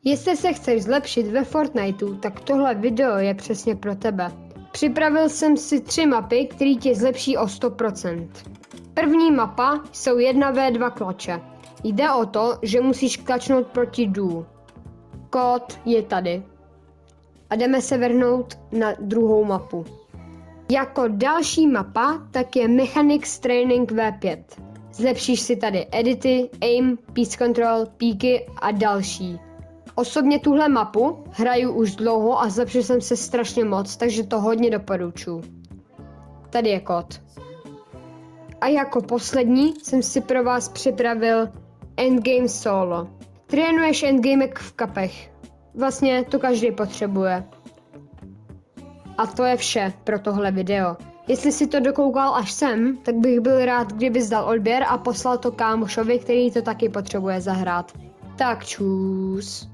Jestli se chceš zlepšit ve Fortniteu, tak tohle video je přesně pro tebe. Připravil jsem si 3 mapy, které tě zlepší o 100%. První mapa jsou 1v2 klače. Jde o to, že musíš klačnout proti duo. Kód je tady. A jdeme se vrhnout na druhou mapu. Jako další mapa tak je Mechanics Training V5. Zlepšíš si tady edity, aim, piece control, píky a další. Osobně tuhle mapu hraju už dlouho a zlepšil jsem se strašně moc, takže to hodně doporučuji. Tady je kód. A jako poslední jsem si pro vás připravil Endgame Solo. Trénuješ endgamek v kapech. Vlastně to každý potřebuje. A to je vše pro tohle video. Jestli si to dokoukal až sem, tak bych byl rád, kdybys dal odběr a poslal to kámošovi, který to taky potřebuje zahrát. Tak čus.